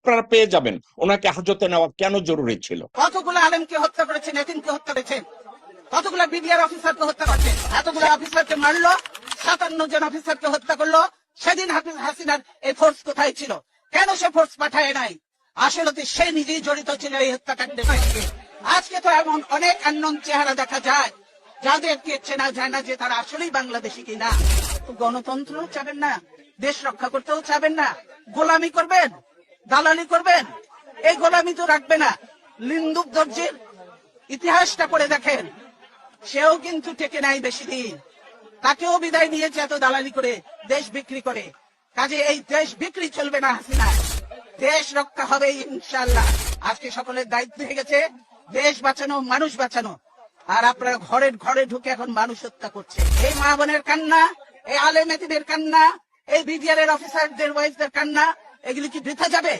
আপনারা পেয়ে যাবেন। ওনাকে হাজতে নেওয়া কেন জরুরি ছিল? কতগুলো আলেমকে হত্যা করেছেন, এতিমকে হত্যা করেছেন, কতগুলো বিডিআর অফিসারকে হত্যা করছেন, এতগুলো অফিসারকে মারলো, 57 জন অফিসারকে হত্যা করলো। সেদিন হাফিজ হাসিনার এই ফোর্স কোথায় ছিল? কেন সে ফোর্স পাঠায় নাই? আসলে সে নিজেই জড়িত ছিল এই হত্যাকাণ্ডে। আজকে তো এমন অনেক আননোন চেহারা দেখা যায় যাদেরকে চেনা যায় না যে তারা আসলেই বাংলাদেশি কিনা। গণতন্ত্র চাবেন না, দেশ রক্ষা করতেও চাবেন না, গোলামি করবেন, দালালি করবেন। এই গোলামি তো রাখবে না। লিন্দুক দর্জির ইতিহাসটা পড়ে দেখেন, সেও কিন্তু টেকে নাই বেশি দিন, তাকেও বিদায় নিয়েছে এত দালালি করে, দেশ বিক্রি করে। কাজে এই দেশ বিক্রি চলবে না হাসিনা, দেশ রক্ষা হবে ইনশাআল্লাহ। আজকে সকলের দায়িত্ব হয়ে গেছে দেশ বাঁচানো, মানুষ বাঁচানো। আর আপনারা ঘরে ঘরে ঢুকে এখন মানুষ হত্যা করছে। এই মা বোনের কান্না, এই আলেম এতিমের কান্না, এই বিডিআর এর অফিসারদের ওয়াইফদের কান্না, এগুলি কি বৃথা যাবে?